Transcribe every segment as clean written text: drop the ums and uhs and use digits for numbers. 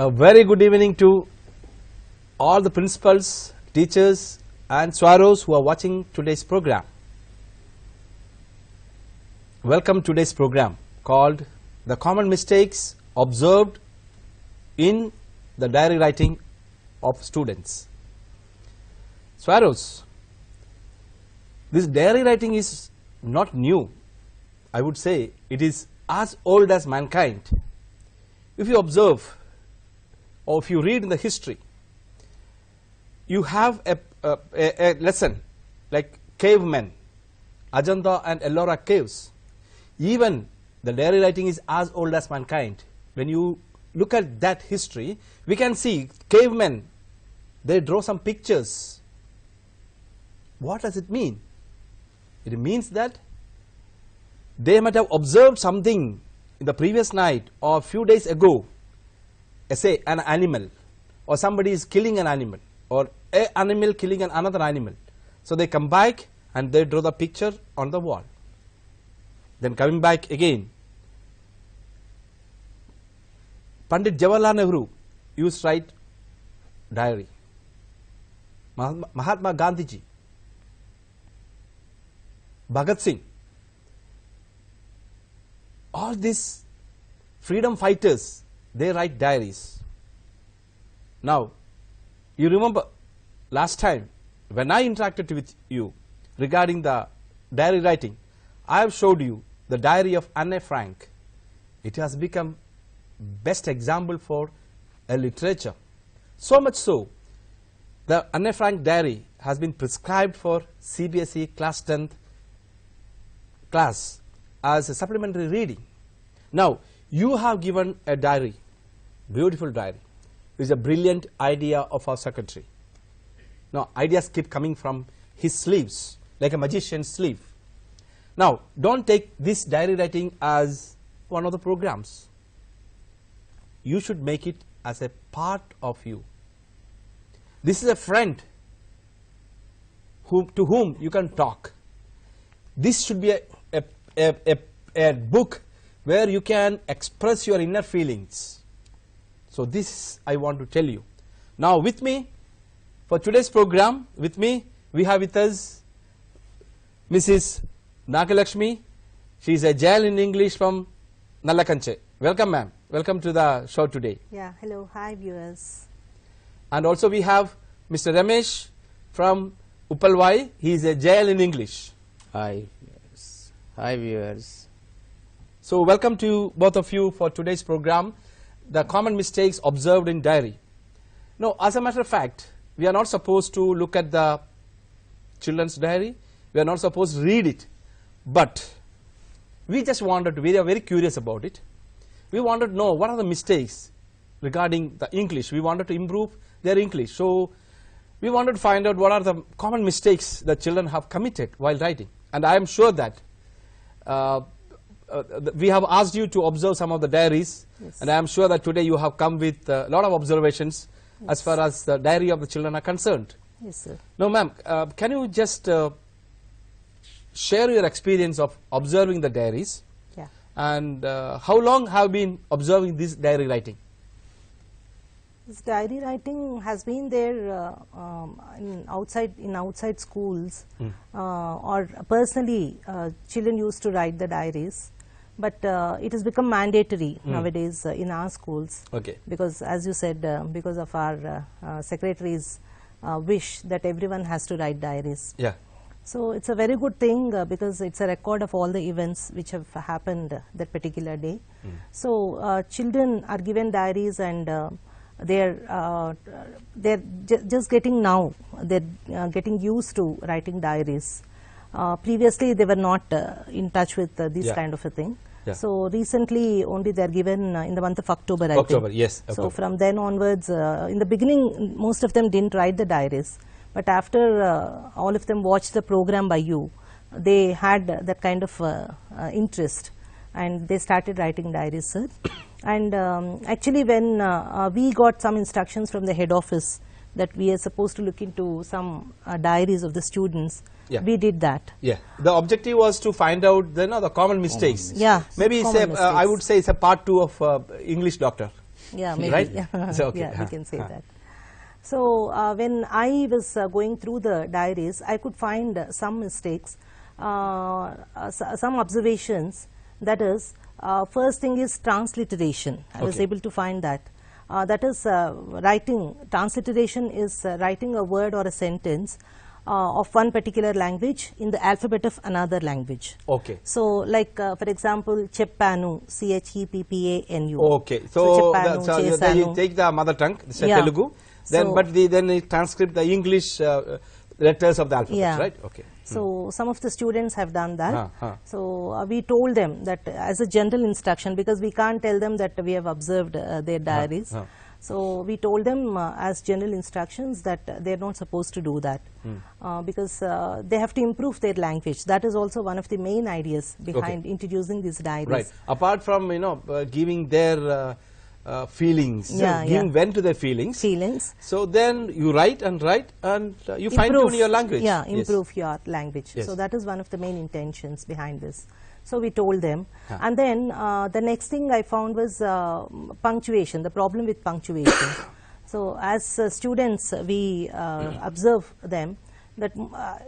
A very good evening to all the principals, teachers and swallows who are watching today's program. Welcome to today's program called The Common Mistakes Observed in the Diary Writing of Students. Swallows, this diary writing is not new. I would say it is as old as mankind. If you observe or if you read in the history, you have a lesson like cavemen, Ajanta and Ellora caves. Even the diary writing is as old as mankind. When you look at that history, we can see cavemen, they draw some pictures. What does it mean? It means that they might have observed something in the previous night or a few days ago. Say an animal, or somebody is killing an animal, or an animal killing another animal. So they come back and they draw the picture on the wall. Then coming back again, Pandit Jawaharlal Nehru used to write diary. Mahatma Gandhiji, Bhagat Singh, all these freedom fighters, they write diaries. Now, you remember last time when I interacted with you regarding the diary writing, I have showed you the diary of Anne Frank. It has become best example for a literature. So much so, the Anne Frank diary has been prescribed for CBSE class 10th class as a supplementary reading. Now, you have given a diary, beautiful diary. It is a brilliant idea of our secretary. Now, ideas keep coming from his sleeves, like a magician's sleeve. Now, don't take this diary writing as one of the programs. You should make it as a part of you. This is a friend to whom you can talk. This should be a book where you can express your inner feelings. So this I want to tell you. Now with me, for today's program, we have with us Mrs. Nagalakshmi. She is a jail in English from Nallakanche. Welcome ma'am. Welcome to the show today. Yeah, hello. Hi viewers. And also we have Mr. Ramesh from Uppalwai. He is a jail in English. Hi viewers. Hi viewers. So welcome to both of you for today's program, The Common Mistakes Observed in Diary. Now, as a matter of fact, we are not supposed to look at the children's diary. We are not supposed to read it. But we just wanted to, we are very curious about it. We wanted to know what are the mistakes regarding the English. We wanted to improve their English. So we wanted to find out what are the common mistakes that children have committed while writing. And I am sure that we have asked you to observe some of the diaries, yes. And I am sure that today you have come with a lot of observations, yes, as far as the diary of the children are concerned. Yes, sir. Now, ma'am, can you just share your experience of observing the diaries? Yeah. And how long have you been observing this diary writing? This diary writing has been there in outside schools, or personally, children used to write the diaries. But it has become mandatory nowadays in our schools. Okay. Because, as you said, because of our secretary's wish that everyone has to write diaries. Yeah. So it's a very good thing because it's a record of all the events which have happened that particular day. So children are given diaries and they're just getting now. They're getting used to writing diaries. Previously, they were not in touch with this kind of a thing. Yeah. So recently, only they are given in the month of October. I think. Yes. So October. from then onwards, in the beginning, most of them didn't write the diaries. But after all of them watched the program by you, they had that kind of interest, and they started writing diaries, sir. And actually, when we got some instructions from the head office that we are supposed to look into some diaries of the students, Yeah. We did that. Yeah, the objective was to find out the common mistakes. Yeah, maybe it's common a, I mistakes. would say it's a part 2 of English doctor. Yeah, maybe. Right? Yeah, So, okay. yeah, we can say that. So when I was going through the diaries, I could find some mistakes, some observations. That is, first thing is transliteration. I was Okay. able to find that. That is, writing, transliteration is writing a word or a sentence of one particular language in the alphabet of another language. Okay. So, like for example, Cheppanu, Cheppanu. Okay. So, Cheppanu, so you Chesanu. take the mother tongue, say Yeah. Telugu, then So- but then it transcript the English letters of the alphabet, Yeah. right? Okay. So some of the students have done that. Huh. So we told them that as a general instruction, because we can't tell them that we have observed their diaries. So we told them as general instructions that they are not supposed to do that because they have to improve their language. That is also one of the main ideas behind introducing these diaries. Right. Apart from giving their feelings, giving vent to their feelings. So then you write and you fine tune your language. Yeah, Yes. improve your language. Yes. So that is one of the main intentions behind this. So we told them, and then the next thing I found was punctuation. The problem with punctuation. So as students, we observe them that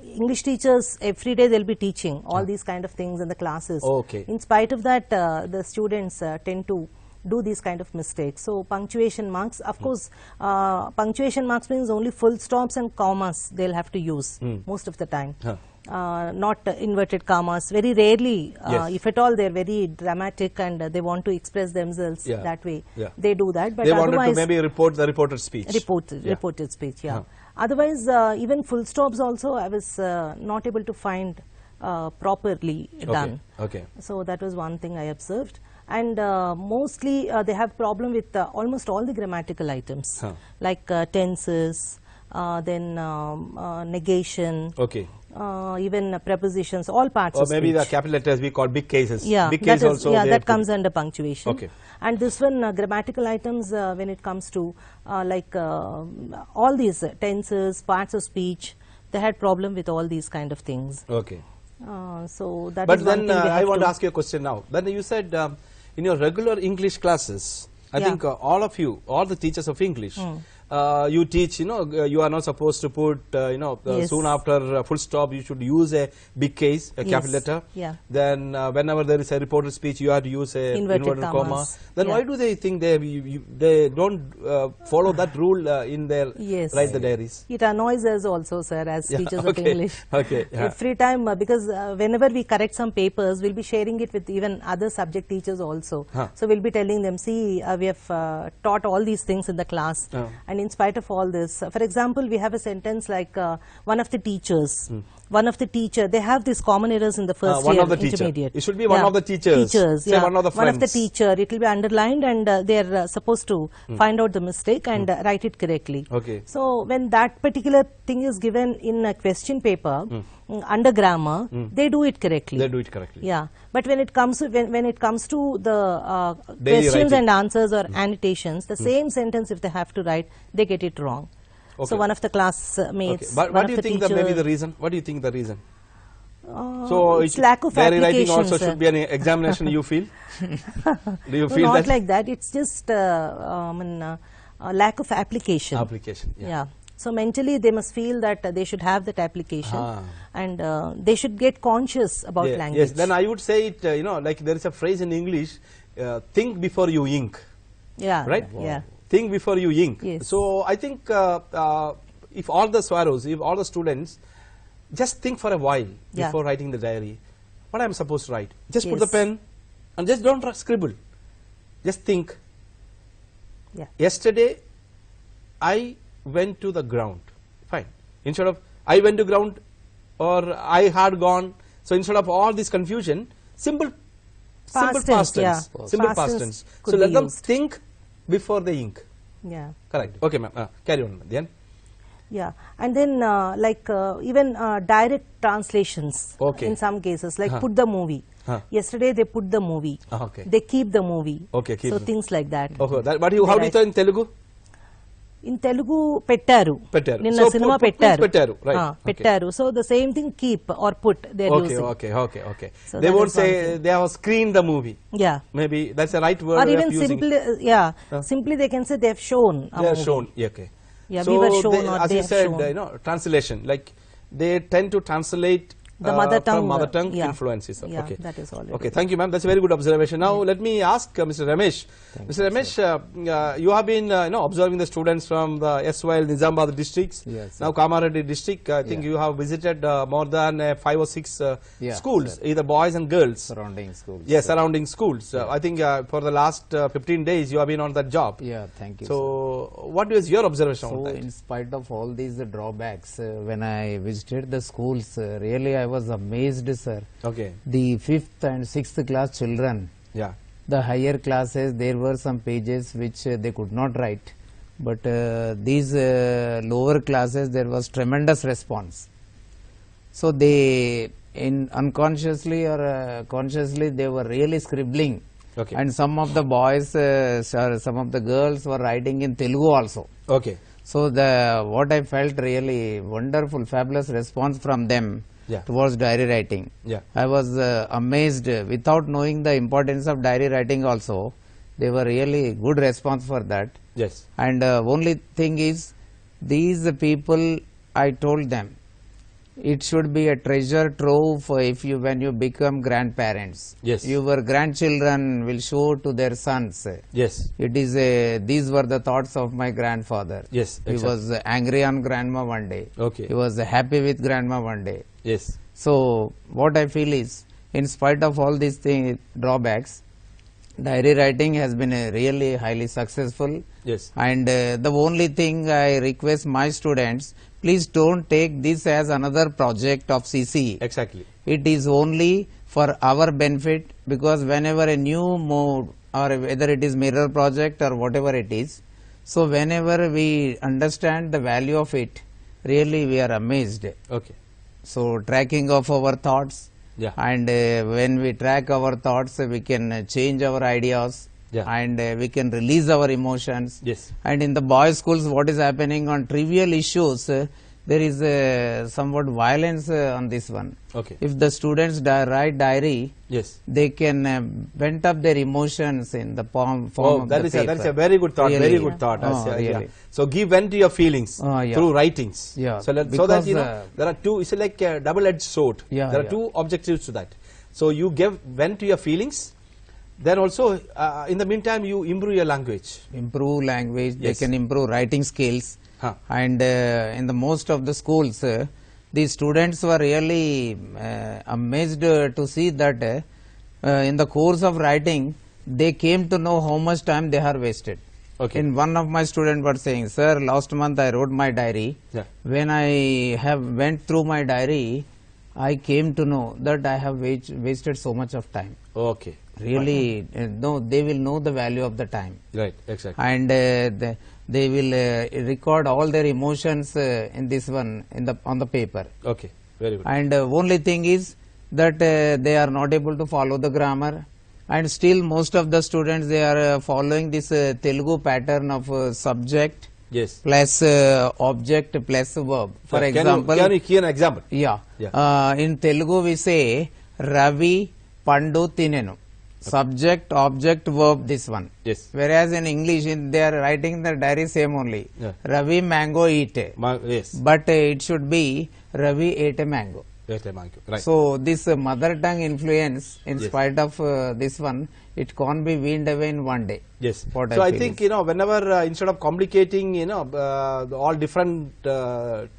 English teachers every day they'll be teaching all these kind of things in the classes. Okay. In spite of that, the students tend to do these kind of mistakes. So punctuation marks, of course, punctuation marks means only full stops and commas they'll have to use most of the time. Not inverted commas. Very rarely, Yes. if at all, they're very dramatic and they want to express themselves that way. Yeah. They do that, but They wanted to otherwise maybe report the reported speech. reported speech. Yeah. Otherwise, even full stops also, I was not able to find properly done. Okay. So that was one thing I observed. And mostly they have problem with almost all the grammatical items, like tenses, then negation, even prepositions, all parts or of maybe speech. the capital letters we call big cases. Yeah, big case also. yeah, they that put- comes under punctuation. Okay. And this one, grammatical items, when it comes to like all these tenses, parts of speech, they had problem with all these kind of things. Okay. So that But is one then thing we I have want to ask you a question now. Then you said in your regular English classes, I think all of you, all the teachers of English, you teach, you are not supposed to put, Yes. soon after full stop, you should use a big case, a capital letter. Yeah. Then whenever there is a reported speech, you have to use a Inverted comma. commas. Then Yeah. why do they think they don't follow that rule in their Yes. write the diaries? It annoys us also, sir, as teachers of English. Okay. Yeah. Every time, because whenever we correct some papers, we'll be sharing it with even other subject teachers also. So we'll be telling them, see, we have taught all these things in the class, and in spite of all this, for example, we have a sentence like one of the teachers. One of the teacher, they have these common errors in the first one year of the teacher. intermediate. It should be one of the teachers. Say yeah. one of the One of the friends. teacher. It will be underlined, and they are supposed to find out the mistake and write it correctly. Okay. So when that particular thing is given in a question paper under grammar, they do it correctly. They do it correctly. Yeah, but when it comes to when it comes to the Daily questions writing. and answers or annotations, the same sentence if they have to write, they get it wrong. So one of the classmates, But one what of do you the think teacher, maybe the reason? What do you think the reason? So it's lack of diary writing application, also sir. should be an examination. You feel? Do you No, feel not that? like that. It's just lack of application. Application. Yeah. So mentally they must feel that they should have that application, and they should get conscious about language. Yes. Then I would say it. Like there is a phrase in English: think before you ink. Yeah. Right. Yeah. Think before you ink. Yes. So I think if all the swallows, if all the students just think for a while before writing the diary, what I am supposed to write? Just put the pen and just don't scribble. Just think. Yeah. Yesterday, I went to the ground. Fine. Instead of I went to ground or I had gone. So instead of all this confusion, simple past tense. Simple Past past tense tense. could So let be them used. think before they ink. Yeah. Correct. Okay, ma'am. Carry on. Then. Yeah, and then like even direct translations in some cases, like put the movie. Yesterday they put the movie. Okay. They keep the movie. Okay, keep so the- things like that. Okay. How do you say in Telugu? In Telugu pettaru. Pettaru. Ninna So, cinema put means pettaru. pettaru, right. Okay. Pettaru. So the same thing keep or put they are Okay, using. okay. So They that won't is one say thing. they have screened the movie. Yeah. Maybe that's the right word Or way even of using simply, simply they can say they have shown. They are shown. Yeah, okay. Yeah, so we were shown they, or as they you have said, shown. translation. Like they tend to translate The mother tongue, from mother tongue yeah. influences. Yeah, Okay, that is all it okay. is. Thank you, ma'am. That's a very good observation. Now let me ask Mr. Ramesh. Mr. Ramesh, you have been observing the students from the SYL Nizamabad districts. Yes, sir. Now Kamareddy district. I think Yeah. you have visited more than 5 or 6 Yeah, schools, sir. either boys and girls. Surrounding schools. Yes, surrounding schools. I think for the last 15 days you have been on that job. Yeah, thank you. So, sir. what is your observation on So, that? in spite of all these drawbacks, when I visited the schools, really I was amazed, sir. Okay. The 5th and 6th class children, Yeah. the higher classes, there were some pages which they could not write. But these lower classes, there was tremendous response. So, they unconsciously or consciously, they were really scribbling. Okay. And some of the boys, some of the girls were writing in Telugu also. Okay. So what I felt really wonderful, fabulous response from them Yeah. towards diary writing. Yeah. I was amazed without knowing the importance of diary writing also. They were really good response for that. Yes. And only thing is, these people, I told them, it should be a treasure trove if you when you become grandparents. Yes. Your grandchildren will show to their sons. Yes. It is these were the thoughts of my grandfather. Yes, He exactly. was angry on grandma one day. Okay. He was happy with grandma one day. Yes. So what I feel is, in spite of all these drawbacks, diary writing has been really highly successful. Yes. And the only thing I request my students, please don't take this as another project of CC. Exactly. It is only for our benefit, because whenever a new mode, or whether it is mirror project or whatever it is, so whenever we understand the value of it, really we are amazed. Okay. So tracking of our thoughts, Yeah. and when we track our thoughts, we can change our ideas. Yeah. And we can release our emotions. Yes. And in the boys' schools, what is happening on trivial issues, there is somewhat violence on this one. Okay. If the students write diary, Yes. they can vent up their emotions in the form of that the is paper. that is a very good thought. Really. Very good thought. Oh, really. So give vent to your feelings Yeah. through writings. Yeah. So that Because, there are two. It's like a double-edged sword. Yeah, There are yeah. two objectives to that. So you give vent to your feelings. Then also, in the meantime, you improve your language. Improve language, they Yes. can improve writing skills. Huh. And in the most of the schools, the students were really amazed to see that in the course of writing, they came to know how much time they are wasted. Okay. And one of my students was saying, sir, last month I wrote my diary. Yeah. When I have went through my diary, I came to know that I have wasted so much of time. Okay. Really, no, they will know the value of the time. Right. Exactly. And they will record all their emotions in this one on the paper. Okay. Very good. And only thing is that they are not able to follow the grammar, and still most of the students, they are following this Telugu pattern of subject Yes. plus object plus verb. For Can example, you give an example? yeah, Yeah. in Telugu we say Ravi Pandu Tinenu. Subject, object, verb, this one. Yes. Whereas in English, they are writing the diary same only. Yeah. Ravi mango eat. Yes. But it should be Ravi ate a mango. Yes, thank you. Right. So this mother tongue influence, in Yes. spite of this one, it can't be weaned away in one day. Yes. What So I I feel think is- whenever instead of complicating all different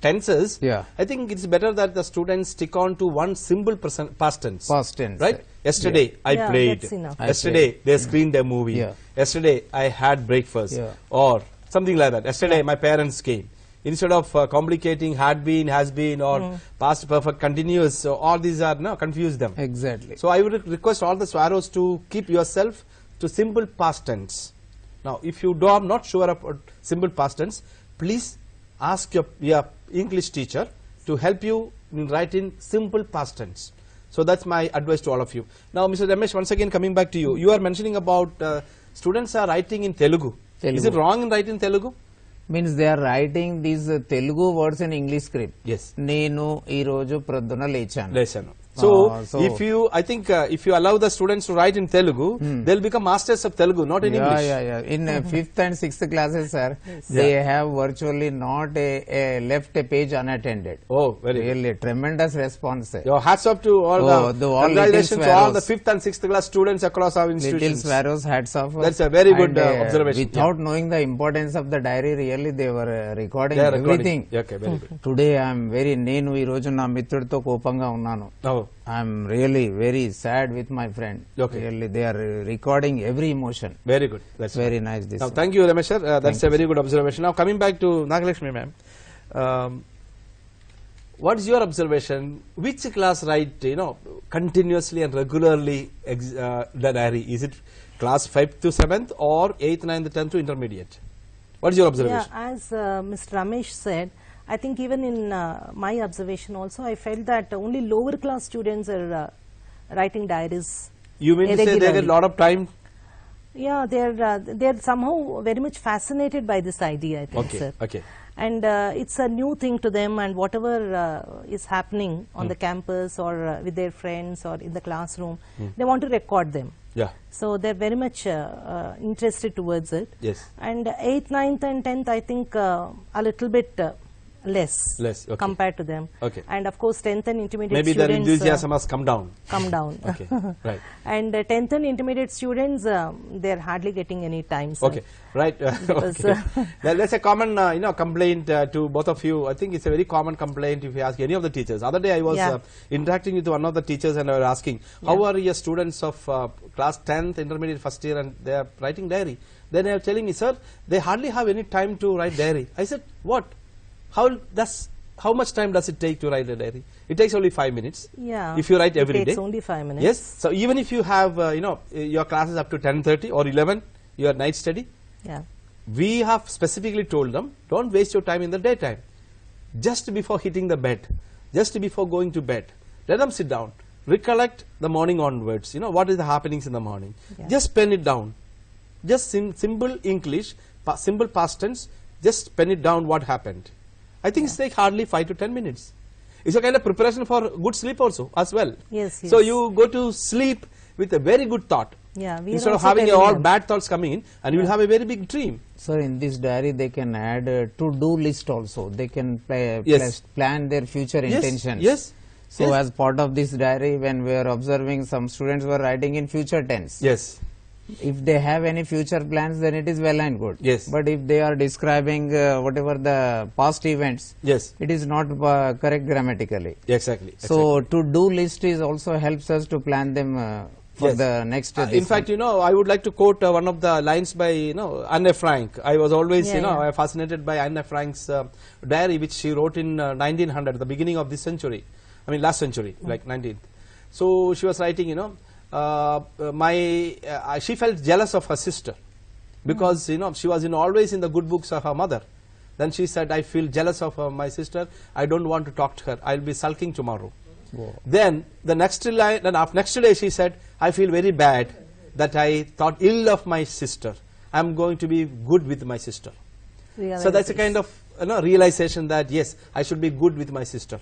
tenses, Yeah. I think it's better that the students stick on to one simple past tense. Past tense. Right. Yesterday I Yeah, played. that's enough. I Yesterday they screened a movie. Yeah. Yesterday I had breakfast. Yeah. Or something like that. Yesterday my parents came. Instead of complicating had been, has been, or past perfect continuous, so all these are confuse them. Exactly. So I would request all the swallows to keep yourself to simple past tense. Now, if you are not sure about simple past tense, please ask your English teacher to help you in writing simple past tense. So that's my advice to all of you. Now, Mr. Ramesh, once again coming back to you, you are mentioning about students are writing in Telugu. Is Telugu. it wrong in writing Telugu? Means they are writing these Telugu words in English script. Yes. Nenu ee roju pradduna lechanu. Lesson. So, if you, I think, if you allow the students to write in Telugu, they'll become masters of Telugu, not in English. In 5th and 6th classes, sir, they have virtually not left a page unattended. Oh, very good. Really tremendous response. Your hats off to all all congratulations little to all the sparrows. 5th and 6th class students across our Little institutions. sparrows, hats off. That's a very good And, observation. Without knowing the importance of the diary, really they were recording They are recording. everything. Okay, very good. Today I am very, నేను ఈ రోజు నా మిత్రుడితో కోపంగా ఉన్నాను. Oh, I am really very sad with my friend. Okay. Really, they are recording every emotion. very good. That's Very nice. This. Now, thank you, Ramesh sir. That's a very good observation. Now, coming back to Nagalakshmi ma'am, what is your observation? Which class write, continuously and regularly the diary? Is it class 5th to 7th or 8th, 9th, 10th to intermediate? What is your observation? Yeah, as Mr. Ramesh said, I think even in my observation also, I felt that only lower class students are writing diaries. You mean to say they get a irregularly. lot of time? Yeah, they're somehow very much fascinated by this idea, I think, Okay, sir. okay. And it's a new thing to them, and whatever is happening on the campus or with their friends or in the classroom, they want to record them. Yeah. So they're very much interested towards it. Yes. And 8th, 9th and 10th, I think a little bit less, Okay. compared to them. Okay. And of course 10th and intermediate Maybe their students enthusiasm has come down. come down. Okay, right. And 10th and intermediate students, they're hardly getting any time, sir. Okay, right. Because, Okay. That's a common, complaint to both of you. I think it's a very common complaint if you ask any of the teachers. Other day I was Yeah. interacting with one of the teachers and I was asking, how are your students of class 10th, intermediate first year, and they are writing diary? Then they are telling me, sir, they hardly have any time to write diary. I said, what? How much time does it take to write a diary? It takes only 5 minutes. Yeah. If you write every it takes day. only 5 minutes. Yes. So even if you have, your classes up to 10:30 or 11, your night study, Yeah. we have specifically told them, don't waste your time in the daytime. Just before hitting the bed, just before going to bed, let them sit down, recollect the morning onwards, what is the happenings in the morning. Yeah. Just pen it down. Just simple English, simple past tense, just pen it down what happened. I think it's like hardly 5 to 10 minutes. It's a kind of preparation for good sleep also as well. Yes, So yes. you go to sleep with a very good thought. Yeah, we are Instead of also having telling all them. bad thoughts coming in, and you will have a very big dream. So in this diary they can add to-do list also. They can Yes. plan their future Yes, intentions. yes, So yes. as part of this diary, when we are observing, some students were writing in future tense. Yes. If they have any future plans, then it is well and good. Yes. But if they are describing whatever the past events, Yes. it is not correct grammatically. Exactly. So to-do list is also helps us to plan them for Yes. the next. In fact, I would like to quote one of the lines by Anne Frank. I was always fascinated by Anne Frank's diary, which she wrote in 1900, the beginning of this century. I mean last century, like 19th. So she was writing, she felt jealous of her sister because she was always in the good books of her mother. Then she said, I feel jealous of my sister. I don't want to talk to her. I'll be sulking tomorrow. Whoa. Then the next line, next day she said, I feel very bad that I thought ill of my sister. I'm going to be good with my sister. So that's a kind of realization that yes, I should be good with my sister.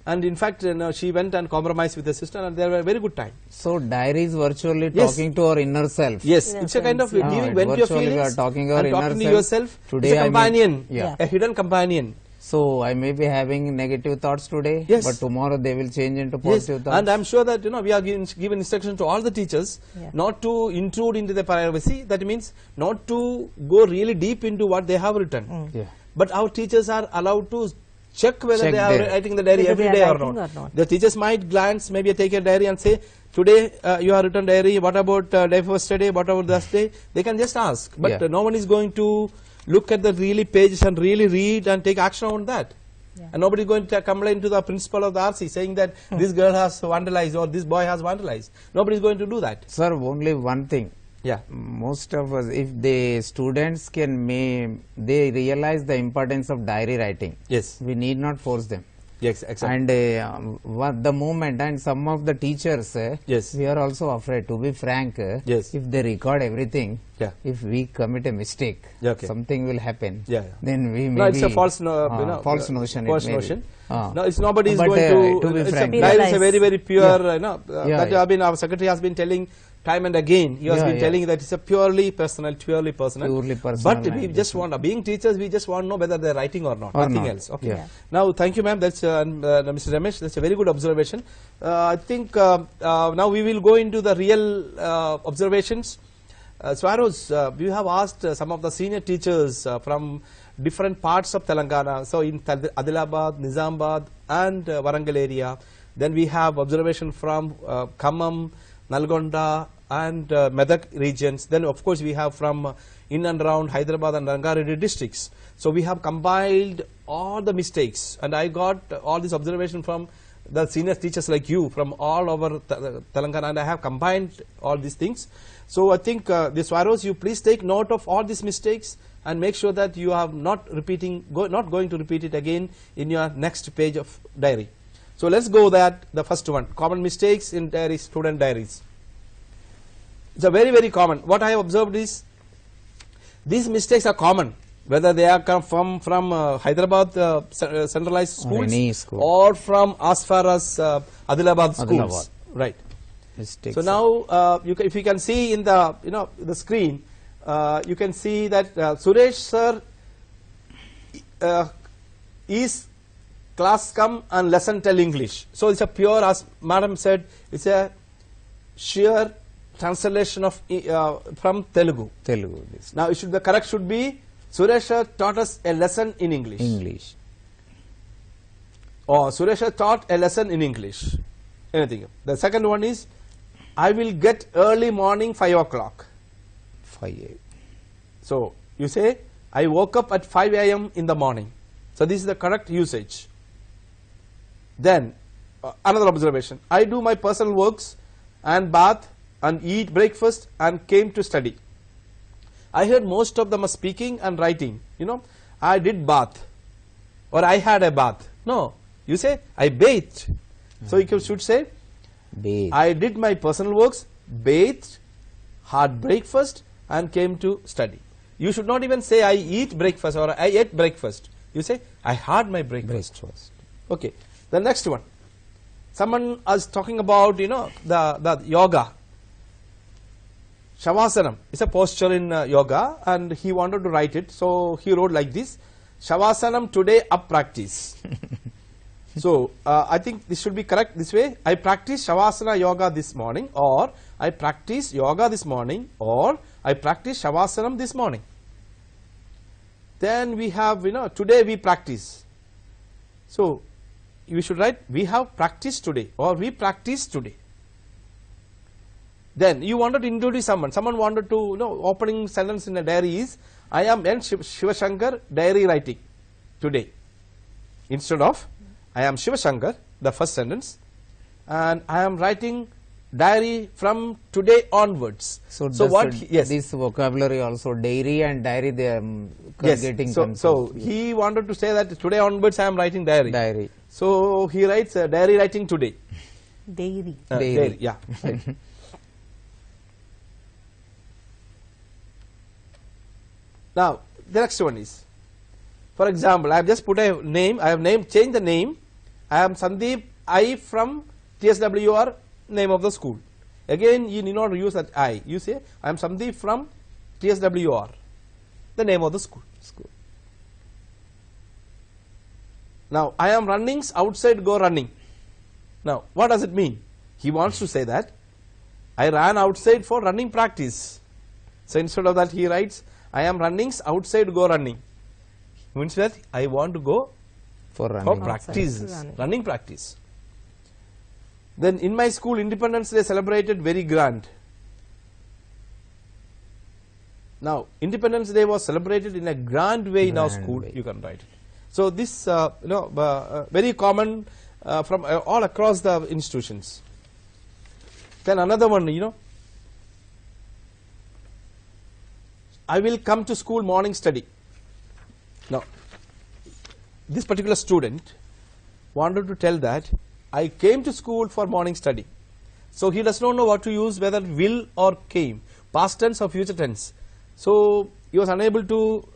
And in fact, she went and compromised with her sister, and they were a very good time. So diary is virtually Yes. talking to our inner self. Yes, Yeah, it's a kind of friends, yeah. giving No, vent to your virtually we feelings are talking our and inner talking to self. yourself. Today It's a I may- companion, Yeah. a hidden companion. So I may be having negative thoughts today, Yes. but tomorrow they will change into Yes, positive thoughts. and I'm sure that we are given instruction to all the teachers Yeah. not to intrude into the privacy. That means not to go really deep into what they have written. Yeah. But our teachers are allowed to check whether Check they are their- writing the diary Whether every they day are or writing not. or not. The teachers might glance, maybe take a diary and say, today you have written diary, what about day for yesterday, what about this day? They can just ask. But Yeah. no one is going to look at the really pages and really read and take action on that. Yeah. And nobody is going to complain to the principal of the RC saying that this girl has vandalized or this boy has vandalized. Nobody is going to do that. Sir, only one thing. Yeah. Most of us, if the students they realize the importance of diary writing. Yes. We need not force them. Yes, exactly. And what the movement and some of the teachers, Yes. we are also afraid, to be frank, Yes. if they record everything, Yeah. if we commit a mistake, Yeah, okay. something will happen. Yeah, yeah. Then we may No, it's be, a false, false notion. False it may be. notion. Ah. No, it's nobody is But, going to be it's frank, a diary is a very, very pure. Yeah. Yeah, That yeah. have been our secretary has been telling time and again. He has Yeah, been yeah. telling that it's a purely personal. Purely personal But we and just want, being teachers, we just want to know whether they're writing or not. Or Nothing not. else. Okay. Yeah. Now, thank you, ma'am. That's Mr. Ramesh. That's a very good observation. I think now we will go into the real observations. Swarrows, we have asked some of the senior teachers from different parts of Telangana. So in Adilabad, Nizamabad and Warangal area. Then we have observation from Khammam, Nalgonda and Medak regions. Then of course we have from in and around Hyderabad and Rangareddy districts. So we have compiled all the mistakes, and I got all this observation from the senior teachers like you from all over Telangana, and I have combined all these things. So I think the Swarrows, you please take note of all these mistakes and make sure that you are not not going to repeat it again in your next page of diary. So let's go that the first one, common mistakes in diaries, student diaries. It's a very, very common. What I have observed is these mistakes are common, whether they are come from Hyderabad centralized schools or from as far as Adilabad schools. Right. Mistakes. So now if you can see in the the screen, you can see that Suresh sir is class come and lesson tell English. So it's a pure, as madam said, it's a sheer translation of from Telugu. This. Now it should the correct should be Suresh sir taught us a lesson in English. Or Suresh sir taught a lesson in English. Anything. The second one is I will get early morning 5 o'clock. 5 a.m. So you say I woke up at 5 a.m. in the morning. So this is the correct usage. Then another observation. I do my personal works and bath and eat breakfast and came to study. I heard most of them are speaking and writing. I did bath or I had a bath. No, you say I bathed. So you should say Bathe. I did my personal works, bathed, had breakfast and came to study. You should not even say I eat breakfast or I ate breakfast. You say I had my breakfast. Okay. The next one. Someone is talking about the yoga. Shavasana is a posture in yoga, and he wanted to write it, so he wrote like this: Shavasanam today up practice. So I think this should be correct this way. I practiced Shavasana yoga this morning, or I practiced yoga this morning, or I practiced Shavasanam this morning. Then we have today we practice. So you should write we have practiced today, or we practiced today. Then you wanted to introduce someone. Someone wanted to opening sentence in a diary is I am N. Shivashankar diary writing today. Instead of I am Shivashankar, the first sentence, and I am writing diary from today onwards. So what? Yes. This vocabulary also, dairy and diary, they are getting so, confused. so he wanted to say that today onwards I am writing diary. Diary. So he writes diary writing today. Dairy. Diary, yeah. Right. Now the next one is, for example, I have just put a name. I have changed the name. I am Sandeep I from TSWR, name of the school. Again, you need not use that I. You say I am Sandeep from TSWR, the name of the school. Now I am running outside. Go running. Now what does it mean? He wants to say that I ran outside for running practice. So instead of that, he writes I am running outside. Go running. Means that I want to go for practice, running practice. Then in my school, Independence Day celebrated very grand. Now Independence Day was celebrated in a grand way in our school. You can write it. So this very common from all across the institutions. Then another one, I will come to school morning study. Now this particular student wanted to tell that I came to school for morning study. So he does not know what to use, whether will or came, past tense or future tense. So he was unable to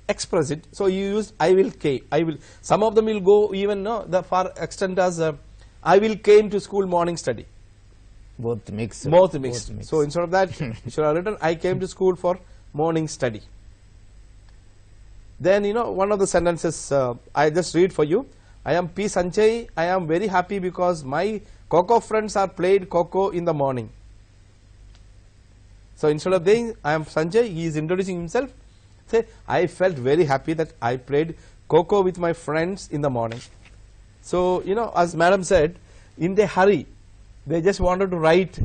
express it. So he used I will came. I will. Some of them will go even the far extent as I will came to school morning study. Both mixed. Both mixed. So instead of that, you should have written I came to school for morning study. Then one of the sentences I just read for you. I am P. Sanjay. I am very happy because my Coco friends are played Coco in the morning. So instead of saying I am Sanjay, he is introducing himself. Say I felt very happy that I played Coco with my friends in the morning. So as madam said, in the hurry, they just wanted to write,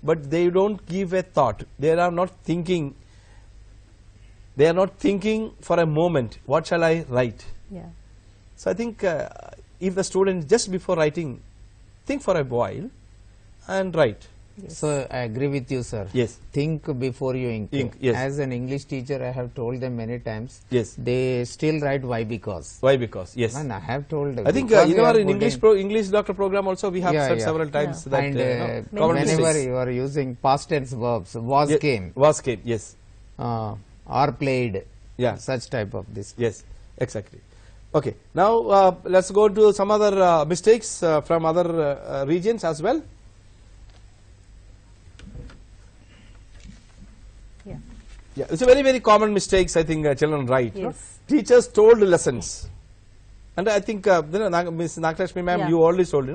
but they don't give a thought. They are not thinking. They are not thinking for a moment. What shall I write? Yeah. So I think if the student just before writing, think for a while and write. Yes. So I agree with you, sir. Yes. Think before you ink. Yes. As an English teacher, I have told them many times. Yes. They still write why because. Why because? Yes. And I have told them. I think because in we our are English putting- doctor program also we have Yeah, said yeah. several times that and common whenever mistakes. you are using past tense verbs, was came, Was came. Yes. or played. Yeah. Such type of this. Yes. Exactly. Okay. Now let's go to some other mistakes from other regions as well. Yeah. Yeah, it's a very common mistakes I think children write. Yes. Teachers told lessons, and I think Ms. Nagalakshmi ma'am, Yeah. you already told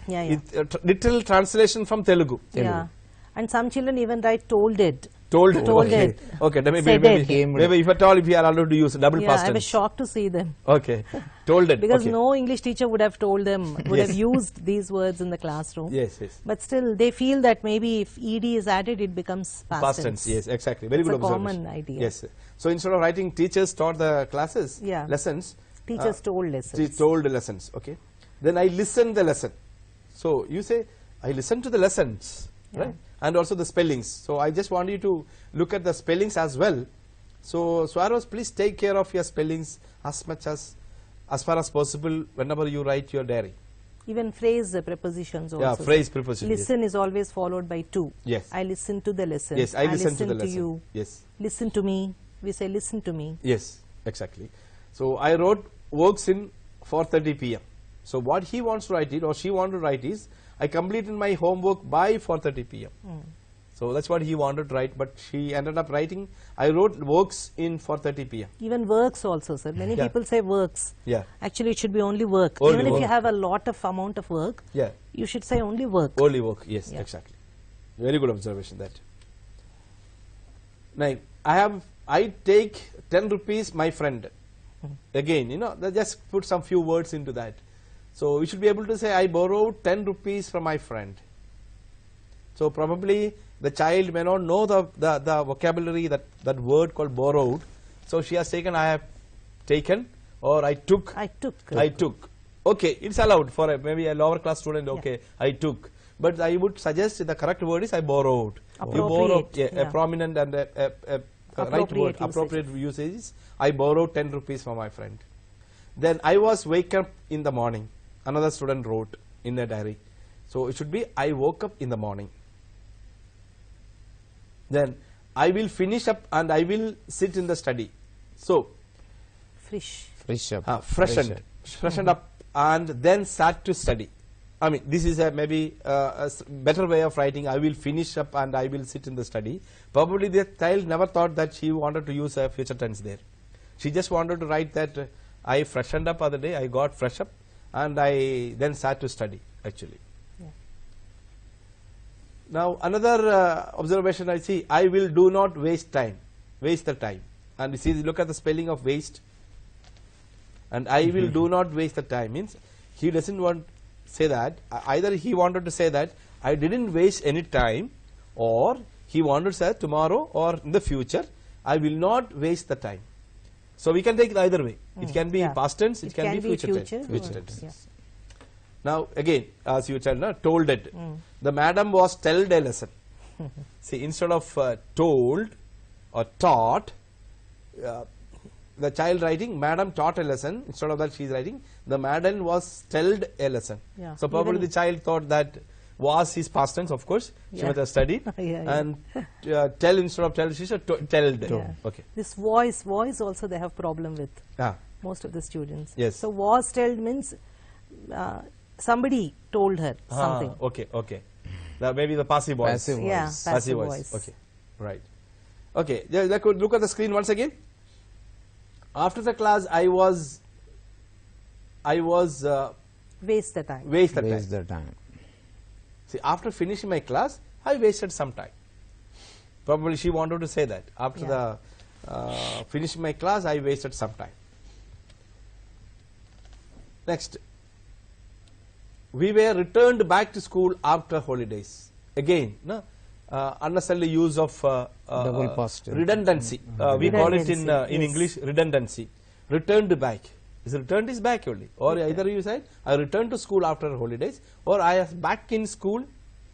Yeah, yeah. literal translation from Telugu. Yeah. And some children even write told it. Told Told okay. it. Okay, then Said maybe if at all if you are allowed to use double Yeah, past I was tense. shocked to see them. Okay, told it. Because okay. no English teacher would have told them, would Yes. have used these words in the classroom. Yes, yes. But still, they feel that maybe if ed is added, it becomes Past tense. Yes, exactly. Very It's good a observation. common idea. Yes. So instead of writing teachers taught the classes, Yeah. lessons, Teachers told she lessons. told lessons. Okay. Then I listened the lesson. So you say I listened to the lessons, Yeah. right? And also the spellings. So I just want you to look at the spellings as well. So Swaros, please take care of your spellings as much as far as possible whenever you write your diary. Even phrase prepositions also. Yeah, phrase preposition. Listen is always followed by to. Yes. I listen to the lesson. Yes, I listen to the lesson. you. Yes. Listen to me. We say listen to me. Yes, exactly. So I wrote works in 4:30 p.m. So what he wants to write it or she wanted to write is I completed my homework by 4:30 p.m. So that's what he wanted to write, but she ended up writing I wrote works in 4:30 p.m. Even works also, sir. Many Yeah. people say works. Yeah. Actually, it should be only work. Only Even if work. you have a lot of amount of work, Yeah. you should say only work. Only work. Yes, Yeah. exactly. Very good observation that. Now I take 10 rupees my friend. Again, just put some few words into that. So we should be able to say I borrowed 10 rupees from my friend. So probably the child may not know the vocabulary, that word called borrowed. So she has taken I have taken or I took. I took. I took. Okay, it's allowed for maybe a lower class student. Okay, I took. But I would suggest the correct word is I borrowed. You borrow Appropriate, a prominent and a right word. Appropriate Appropriate usage is I borrowed 10 rupees from my friend. Then I was wake up in the morning. Another student wrote in their diary. So it should be I woke up in the morning. Then I will finish up and I will sit in the study. So Frish. freshened up and then sat to study. I mean, this is maybe a better way of writing. I will finish up and I will sit in the study. Probably the child never thought that she wanted to use a future tense there. She just wanted to write that I freshened up other day, I got fresh up and I then sat to study actually. Yeah. Now another observation I see, I will do not waste time, waste the time. And you see, look at the spelling of waste. And I will do not waste the time means he doesn't want say that, either he wanted to say that I didn't waste any time, or he wanted to say tomorrow or in the future I will not waste the time. So we can take it either way. It can be Yeah. past tense, it can be future tense. Yeah. Now again, as you tell, told it. The madam was told a lesson. See, instead of told or taught, the child writing, madam taught a lesson, instead of that she is writing, the madam was told a lesson. Yeah. So probably Even the child thought that was his past tense, of course, she Yeah. must have studied, and tell instead of tell, she said told. Yeah. Okay. This voice also they have problem with, Ah, most of the students. Yes. So was told means somebody told her something. Okay, okay. Maybe the passive voice. Passive voice. Yeah, passive voice. Okay, right. Okay, yeah, could look at the screen once again. After the class, I was Waste the time. waste the Waste time. the time. See, after finishing my class, I wasted some time. Probably she wanted to say that after Yeah. the finishing my class, I wasted some time. Next, we were returned back to school after holidays. Again, no, unnecessary use of Double past tense. redundancy. We call it in Redundancy, yes. English redundancy. Returned back. Is returned is back only, or either you said I returned to school after holidays, or I was back in school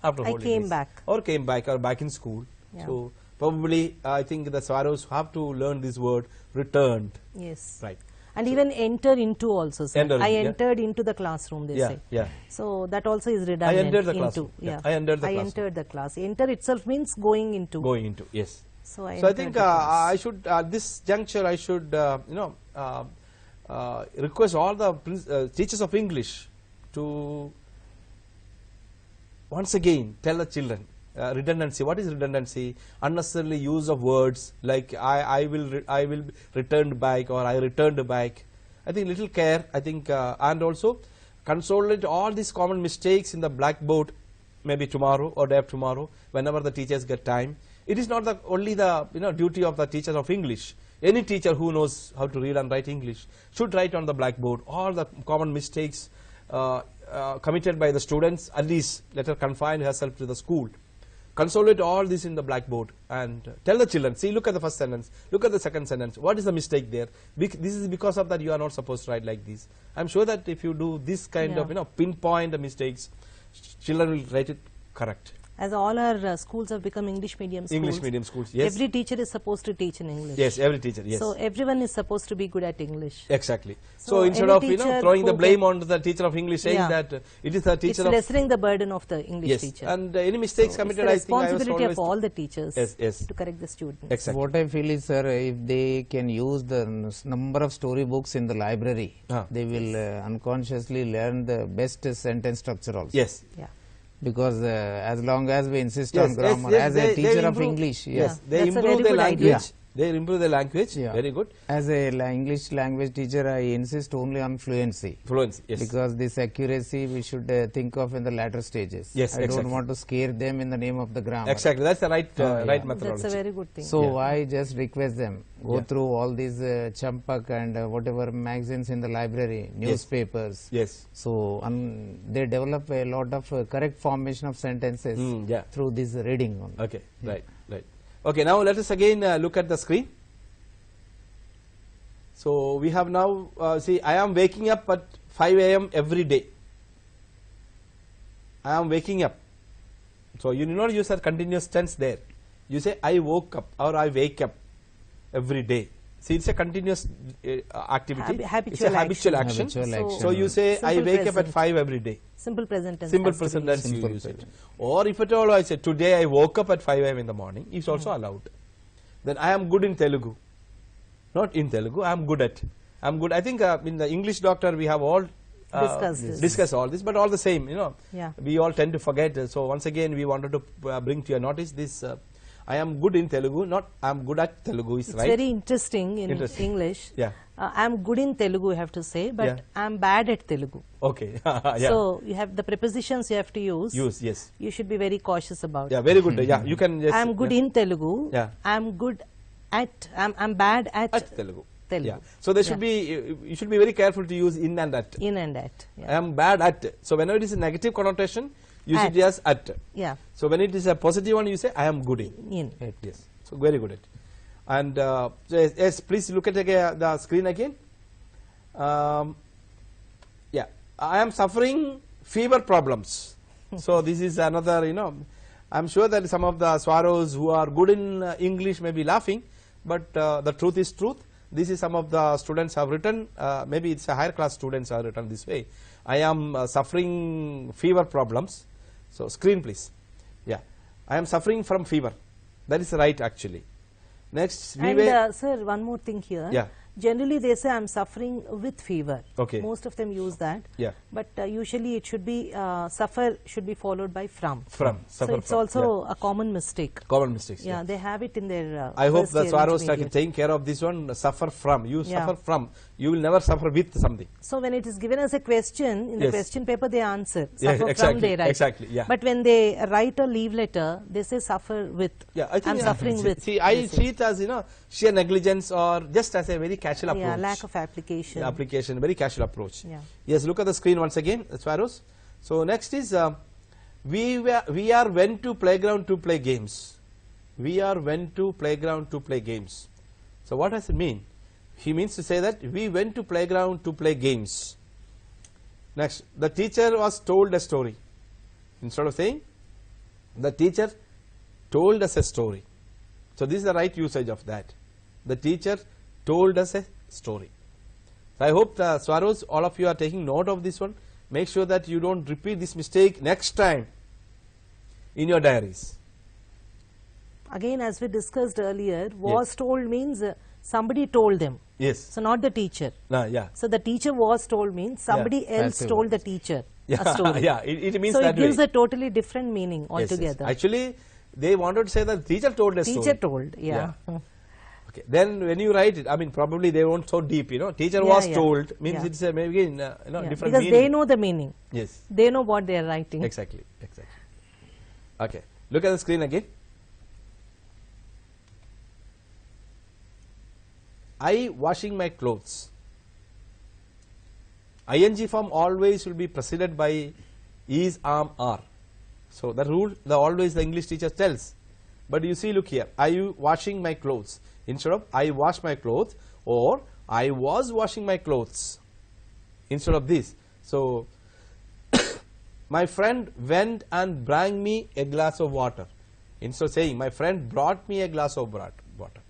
after I holidays. came back. Or came back, or back in school. Yeah. So probably I think the swallows have to learn this word returned. Yes. Right. And even enter into also, sir. Enter, I yeah. entered into the classroom, they Yeah, say. yeah. So that also is redundant. entered the into, classroom. Yeah, Yeah. I entered the I classroom. entered the class. Enter itself means going into. Going into, yes. So I So I entered think the class. I should at this juncture I should request all the teachers of English to once again tell the children redundancy. What is redundancy? Unnecessarily use of words like I will return back, or I returned back. I think little care. I think and also consolidate all these common mistakes in the blackboard, maybe tomorrow or day after tomorrow, whenever the teachers get time. It is not only the duty of the teachers of English. Any teacher who knows how to read and write English should write on the blackboard all the common mistakes committed by the students. At least let her confine herself to the school. Consolidate all this in the blackboard and tell the children, see, look at the first sentence, look at the second sentence, what is the mistake there? This is because of that you are not supposed to write like this. I am sure that if you do this kind of pinpoint the mistakes, children will write it correct. As all our schools have become English medium schools. English medium schools, yes. Every teacher is supposed to teach in English. Yes, every teacher, yes. So everyone is supposed to be good at English. Exactly. So So instead any of teacher throwing the who blame on the teacher of English, saying Yeah. that it is the It's teacher of lessening the burden of the English yes, teacher. and any mistakes So committed, it's the I think I was responsibility of always all the teachers Yes, yes. to correct the students. Exactly. What I feel is, sir, if they can use the number of storybooks in the library, they will unconsciously learn the best sentence structure also. Yes. Yeah. Because as long as we insist Yes, on yes, grammar, yes, as they a teacher of improve- English, Yes, yes, they That's a improve very their good language. idea. They improve their language. Yeah. Very good. as a English language teacher, I insist only on fluency. Fluency. Yes. Because this accuracy we should think of in the latter stages. Yes, I exactly. don't want to scare them in the name of the grammar. Exactly. That's the right Yeah. right That's methodology. a very good thing. So I just request them, go Yeah. through all these Champak and whatever magazines in the library, newspapers. Yes. So they develop a lot of correct formation of sentences Yeah. through this reading only. Okay. Right. Right. Okay. Now let us again look at the screen. So we have now see, I am waking up at 5 a.m. every day. I am waking up. So you need not use a continuous tense there. You say I woke up or I wake up every day. See, it's a continuous activity. It's a habitual action. Habitual So- action. So you say I Simple wake up at present. 5 every day. Simple present tense. Simple has to be present tense used. you Simple use it. present. Or if at all I say today I woke up at 5 a.m. in the morning, it's also allowed. Then I am good in Telugu. Not in Telugu, I am good at. I am good. I think in the English doctor we have all discussed all this, but all the same, Yeah. we all tend to forget. So once again we wanted to bring to your notice this. I am good in Telugu, not I am good at Telugu is It's right. very interesting in Interesting. English. Yeah. I'm good in Telugu, you have to say, but Yeah. I'm bad at Telugu. Okay. Yeah. So you have the prepositions you have to use. Yes. You should be very cautious about. Yeah, very good. Yeah, you can just. I'm good in Telugu. Yeah. I'm good at. I'm bad at Telugu. Telugu. Yeah. So there should be, you should be very careful to use in and at. In and at. I Yeah. am bad at. So whenever it is a negative connotation, you should At. just at. Yeah. So when it is a positive one, you say I am good in. In. Yes. So very good at. And so yes, please look at the screen again. Yeah, I am suffering fever problems. So this is another, I'm sure that some of the swallows who are good in English may be laughing, but the truth is truth. This is some of the students have written, maybe it's a higher class students have written this way. I am suffering fever problems. So screen please. Yeah, I am suffering from fever. That is right actually. Next, and sir, one more thing here. Yeah. Generally they say I am suffering with fever. Okay. Most of them use that. Yeah. But usually it should be suffer should be followed by from. From. So it's also a common mistake. Common mistakes. Yeah, they have it in their. I hope the year SWREIS intermediate. taking care of this one. Suffer from. You Yeah. suffer from. You will never suffer with something. So when it is given as a question, in the Yes. question paper they answer. Yeah, Suffer exactly, from they write. exactly, yeah. But when they write a leave letter, they say suffer with. Yeah, I think I'm suffering with. See, I they say. see it as sheer negligence or just as a very casual approach. Yeah, lack of application. Application, very casual approach. Yeah. Yes, look at the screen once again, SWREIS. So next is we are went to playground to play games. We are went to playground to play games. So what does it mean? He means to say that we went to playground to play games. Next, the teacher was told a story. Instead of saying the teacher told us a story. So this is the right usage of that. The teacher told us a story. So I hope the SWREIS, all of you are taking note of this one. Make sure that you don't repeat this mistake next time in your diaries. Again, as we discussed earlier, was told means somebody told them. Yes. So not the teacher. Yeah. So the teacher was told means somebody else Passive told the voice. teacher Yeah. a story. Yeah. It means So that it gives way. a totally different meaning Yes, altogether. yes. Actually, they wanted to say that the teacher told a story. Teacher told, yeah. Okay. Then when you write it, I mean, probably they won't so deep. Teacher Yeah, was yeah. told means Yeah. it's a maybe Yeah, different because meaning. they know the meaning. Yes. They know what they are writing. Exactly. Okay. Look at the screen again. I washing my clothes. ING form always will be preceded by is, am, are. So the rule, always the English teacher tells. But you see, look here. I washing my clothes instead of I wash my clothes, or I was washing my clothes instead of this. So my friend went and brought me a glass of water. Instead of saying my friend brought me a glass of water.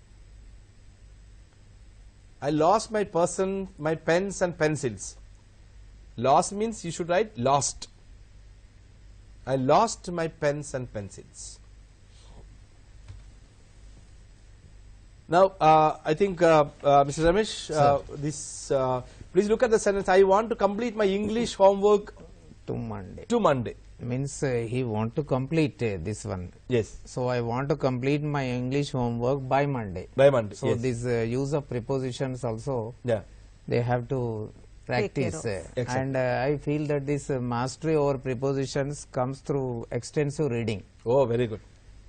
I lost my pens and pencils. Lost means you should write lost. I lost my pens and pencils. Now, I think, Mr. Ramesh, please look at the sentence. I want to complete my English homework To Monday. to Monday. Means he want to complete this one. Yes, So I want to complete my English homework by Monday. by Monday. So yes. this use of prepositions also Yeah. they have to practice. care of. Exactly. And I feel that this mastery over prepositions comes through extensive reading. Oh, very good.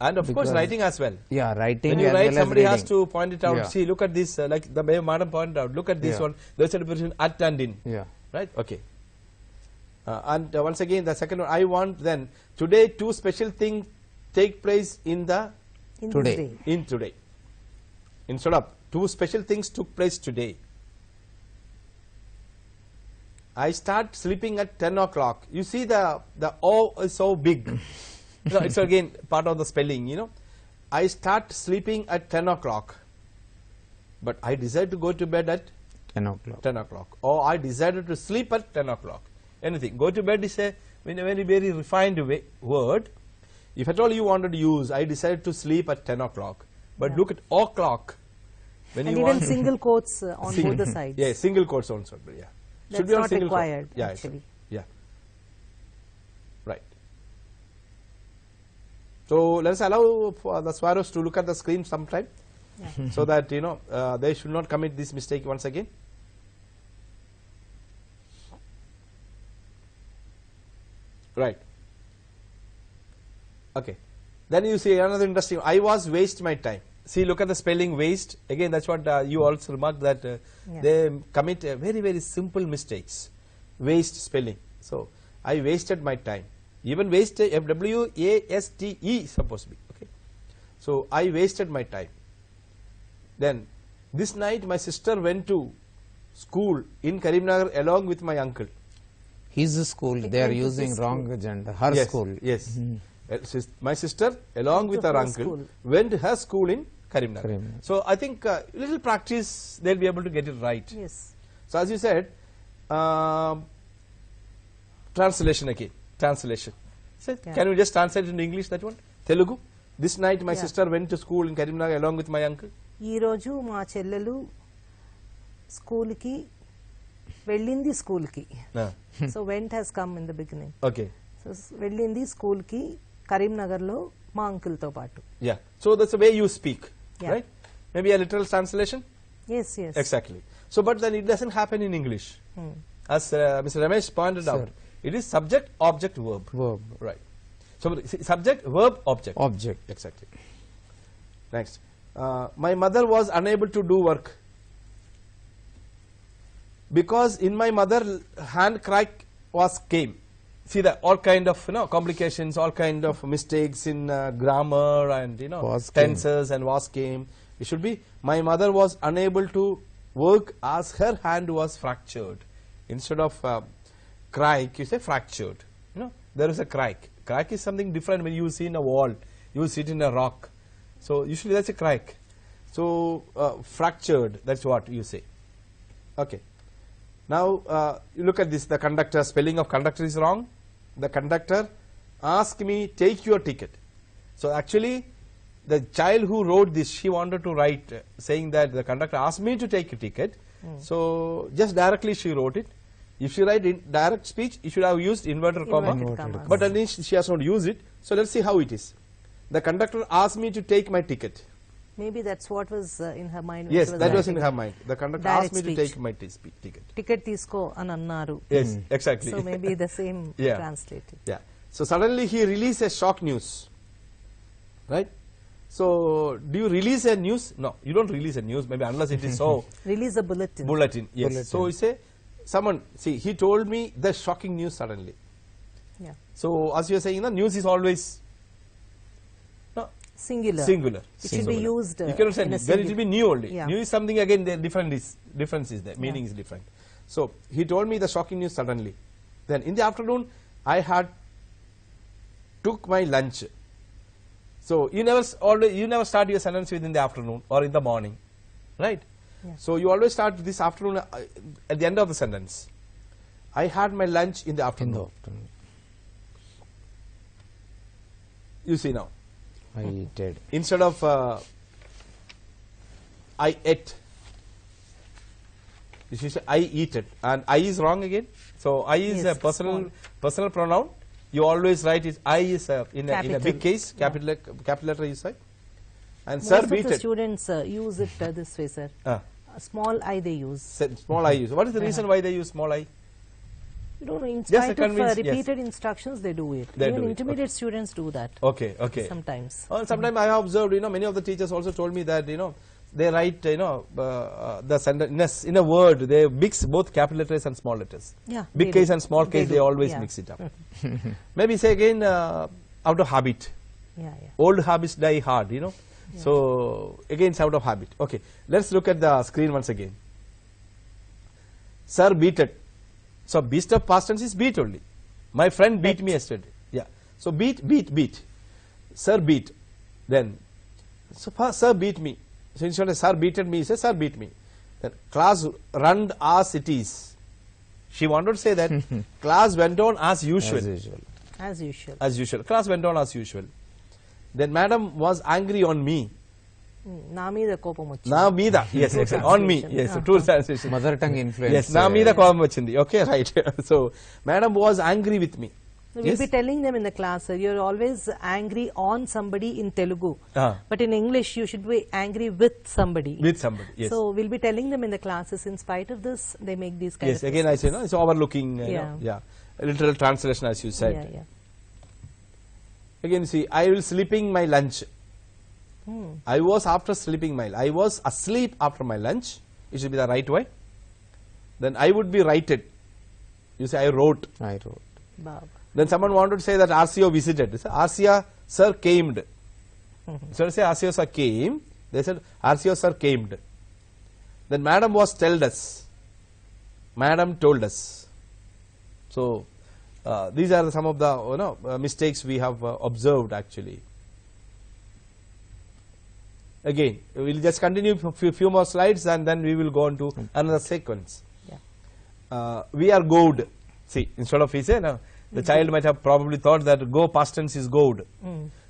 And of course, Because- writing as well. Yeah, writing When you as write, well as somebody has reading. to point it out. Yeah. See, look at this, like the madam pointed out. Look at this Yeah. one. There's a preposition at and in. Yeah. Right? Okay. And once again, the second one, I want then, today two special things take place in In this Today. day. today. Instead of two special things took place today. I start sleeping at 10 o'clock. You see the O is so big. So it's again part of the spelling, I start sleeping at 10 o'clock. But I decided to go to bed at 10 o'clock. 10 o'clock. Or I decided to sleep at 10 o'clock. Anything. Go to bed is a very, very refined word. If at all you wanted to use, I decided to sleep at 10 o'clock. But Yeah. look at o'clock. When And you even want single quotes on both the sides. Yeah, single quotes also. Yeah. That's on not single quote. required, Yeah, actually. Yeah. Right. So let us allow for the SWREIS to look at the screen sometime, Yeah. so that they should not commit this mistake once again. Right. Okay. Then you see another interesting. I was waste my time. See, look at the spelling waste. Again, that's what you also remarked that Yeah. they commit very, very simple mistakes. Waste spelling. So I wasted my time. Even waste, WASTE is supposed to be. Okay. So I wasted my time. Then this night my sister went to school in Karimnagar along with my uncle. His school, It they are went to using his wrong gender. Her Yes, school. Yes. My sister along Went with to her her uncle school. went to her school in Karimnagar. Karimnagar. So I think little practice they'll be able to get it right. Yes. So as you said, translation again. Translation. So Yeah. can you just translate it into English, that one? Telugu. This night my Yeah. sister went to school in Karimnagar along with my uncle. ఈ రోజు మా చెల్లెలు స్కూల్కి వెళ్ళింది స్కూల్కి. Ah. So vent has come in the beginning. Okay. So వెళ్ళింది స్కూల్కి కరీంనగర్లో మా అంకుల్తో పాటు. Yeah. So that's the way you speak, Yeah. right? Maybe a literal translation. Yes yes. Exactly. So, but then it doesn't happen in English. As Mr. Ramesh pointed Sir. out, it is subject, object, verb. Verb. Right. So, see, subject, verb, object. Object. Exactly. Next. My mother was unable to do work because in my mother hand crack was came. See that all kind of complications, all kind of mistakes in grammar and Was tenses and was came. It should be my mother was unable to work as her hand was fractured. Instead of crack, you say fractured. There is a crack. Crack is something different when you see in a wall. You see it in a rock. So usually that's a crack. So fractured, that's what you say. Okay. Now you look at this, the conductor, spelling of conductor is wrong. The conductor asked me, take your ticket. So actually the child who wrote this, she wanted to write saying that the conductor asked me to take a ticket. So just directly she wrote it. If she write in direct speech, you should have used inverted comma. Inverted commas. But then she has not used it. So let's see how it is. The conductor asked me to take my ticket. Maybe that's what was in her mind. when Yes, she was that was in writing. her mind. The conductor Direct asked me speech. to take my ticket. Ticket తీసుకో అని అన్నారు. Yes, exactly. So maybe the same Yeah. Translated. Yeah. So suddenly he released a shock news. Right? So do you release a news? No, you don't release a news, maybe unless it is so release a bulletin. bulletin. Yes. Bulletin. So you say someone, see, he told me the shocking news suddenly. Yeah. So as you are saying, the news is always Singular. singular. It should be used You cannot say in a new. Then it will be new only. Yeah. New is something again. The difference is there. Meaning is different. So he told me the shocking news suddenly. Then in the afternoon, I had took my lunch. So you never start your sentence within the afternoon or in the morning, right? Yeah. So you always start this afternoon at the end of the sentence. I had my lunch in the In the afternoon. afternoon. You see now. I did. Instead of I ate, you should say I eat it, and I is wrong again. So I is Yes, a personal pronoun. You always write it I is in a Capital. big case, Yeah. capital letter you say, and Most sir of beat the it. students use it this way, sir. Ah, Small I they use. small I use. What is the reason why they use small I? You know, in Just to spite of convince- yes. repeated instructions, they do it. They Even do it, intermediate students do that Okay, okay. sometimes. Sometimes I have observed, many of the teachers also told me that, they write, the sentence in a word, they mix both capital letters and small letters. Yeah, Big they case do. and small case, they do, always yeah. mix it up. Maybe say again, out of habit. Yeah. Old habits die hard, So again, it's out of habit. Okay, let's look at the screen once again. Sir beat it. So beat of past tense is beat only. My friend beat me yesterday. Yeah. So beat. Sir beat. Then, so sir beat me. So instead of sir beated me, say sir beat me. Then class run as it is. She wanted to say that class went on as usual. As usual. As usual. As usual. Class went on as usual. Then madam was angry on me. నా మీద కోపం వచ్చింది. Na meeda. Yes, True exactly. On me. translation. Yes, true translation. Mother tongue influence. Yes, na meeda కోపం వచ్చింది. Okay, right. So madam was angry with me. We'll Yes. be telling them in the class, sir, you're always angry on somebody in Telugu. Ah. But in English, you should be angry with somebody. With somebody. Yes. So we'll be telling them in the classes, in spite of this, they make these kind Yes, of again I say, mistakes. it's overlooking, Yeah. yeah. A literal translation as you said. Yeah. Again, see, I will sleeping my lunch. I was after sleeping my, I was asleep after my lunch. It should be the right way. Then I would be righted. You say I wrote. I wrote. Baba. Then someone wanted to say that RCO visited. They said, RCO sir came. So they say RCO sir came. They said RCO sir came. Then madam was told us. Madam told us. So these are some of the mistakes we have observed actually. Again, we will just continue for few more slides and then we will go on to another sequence. Yeah. We are goad. See, instead of he say, no, the child might have probably thought that go past tense is goad.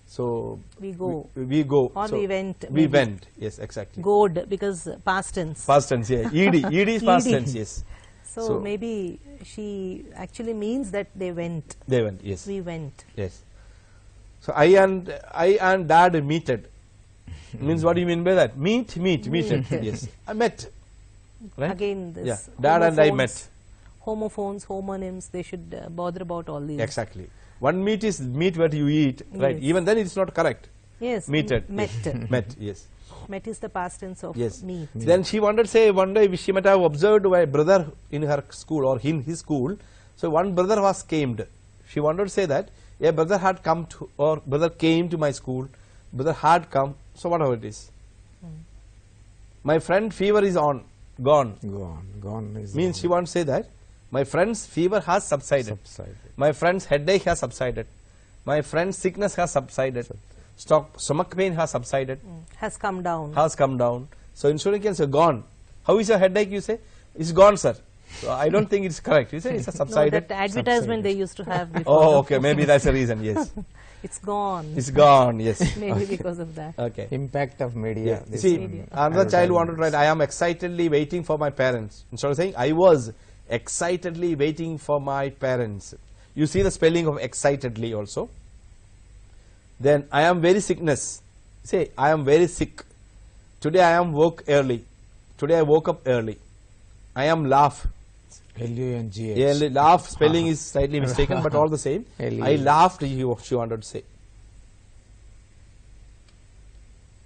So We go. we go. Or so we went. We maybe. went. Yes, exactly. Goad, because past tense. Past tense, yeah. Ed is past ED. tense, yes. So maybe she actually means that they went. They went, yes. We went. Yes. So I and dad meeted. Means what do you mean by that? Meeted. Yes. I met. Right? Again, this Yeah. Dad and I met. Homophones, homonyms, they should bother about all these. Exactly. One meat is meat what you eat, right? Yes. Even then it's not correct. Yes. Meted. Met. Met, yes. Met is the past tense of Yes. meet. Then she wanted to say one day she might have observed my brother in her school or in his school. So one brother was came. She wanted to say that a brother had come to, or brother came to my school, brother had come, so whatever it is. My friend fever is gone. Gone is Means gone. she wants to say that my friend's fever has subsided. My friend's headache has subsided. My friend's sickness has subsided. Stomach pain has subsided. Has come down. Has come down. So instead you can say gone. How is your headache? You say it's gone, sir. So I don't think it's correct. You say it's a No, subsided. that advertisement they used to have before. Oh, okay. Maybe that's the reason. Yes, It's gone. it's gone. Yes. Maybe because of that. Okay. Impact of media. Yeah. See, another child wanted to write, I am excitedly waiting for my parents. Instead of saying, I was excitedly waiting for my parents. You see the spelling of excitedly also. Then, I am very sickness. Say, I am very sick. Today I am woke early. Today I woke up early. I am laugh. LUNGH. Laugh spelling is slightly mistaken, but all the same. I laughed, she wanted to say.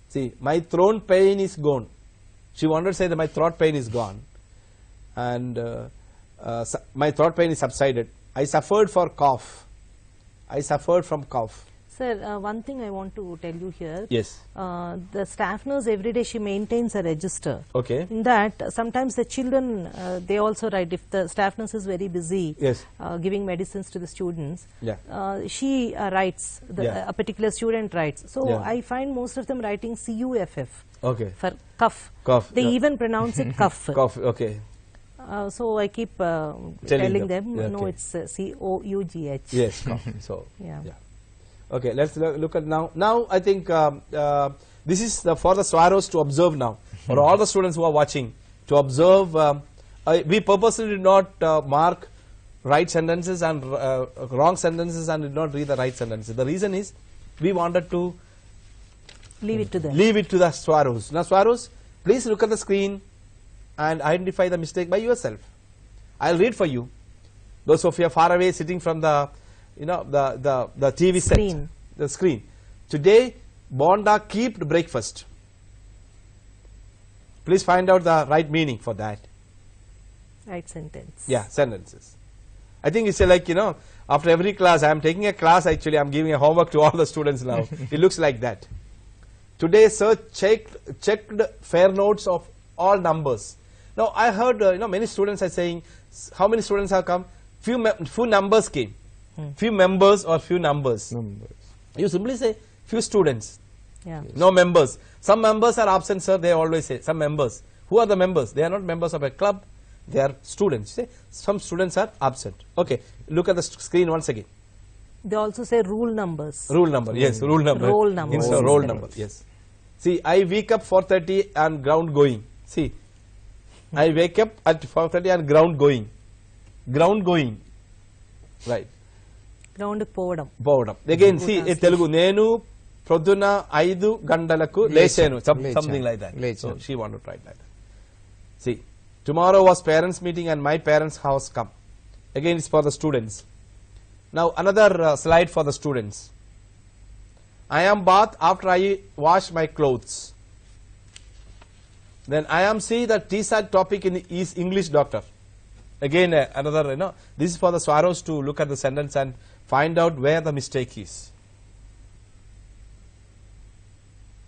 See, my throat pain is gone. She wanted to say that my throat pain is gone. And my throat pain is subsided. I suffered for cough. I suffered from cough. Sir, one thing I want to tell you here. Yes. The staff nurse every day she maintains a register. Okay. In that, sometimes the children, they also write, if the staff nurse is very busy Yes. giving medicines to the students, Yeah. she writes, Yeah. a particular student writes. So Yeah. I find most of them writing CUFF Okay. for cough. Cough. They Yeah. even pronounce it cough. Cough. Okay. So I keep telling them, Yeah, no, okay. it's COUGH. Yes. Cough. So. Yeah. Okay, let's look at now. Now I think this is for the SWREIS to observe now, for all the students who are watching, to observe. We purposely did not mark right sentences and wrong sentences and did not read the right sentences. The reason is we wanted to Leave it to them. leave it to the SWREIS. Now SWREIS, please look at the screen and identify the mistake by yourself. I'll read for you. Those of you are far away sitting from the the TV Screen. set, the screen. Today, Bonda kept breakfast. Please find out the right meaning for that. Right sentence. Yeah, sentences. I think it's like, after every class, I am taking a class actually, I am giving a homework to all the students now. It looks like that. Today, sir checked fair notes of all numbers. Now, I heard, many students are saying, how many students have come? Few numbers came. Few members or few numbers. You simply say few students. Yeah. No members. Some members are absent, sir. They always say some members. Who are the members? They are not members of a club. They are students. Say some students are absent. Okay. Look at the screen once again. They also say rule numbers. Rule number. Yes. Rule number. Roll number. Instead of roll number. Yes. See, I wake up 4:30 and ground going. See, I wake up at 4:30 and ground going. Ground going. Right. Ground పోవడం. పోవడం. Again, see, Telugu. Nenu ప్రొద్దున 5 గంటలకు లేచాను. Something like that. So she wanted to write like that. See, tomorrow was parents meeting and my parents' house come. Again, it's for the students. Now another slide for the students. I am bath after I wash my clothes. Then I am see the TSAT topic is English doctor. Again, another, this is for the SWREIS to look at the sentence and find out where the mistake is.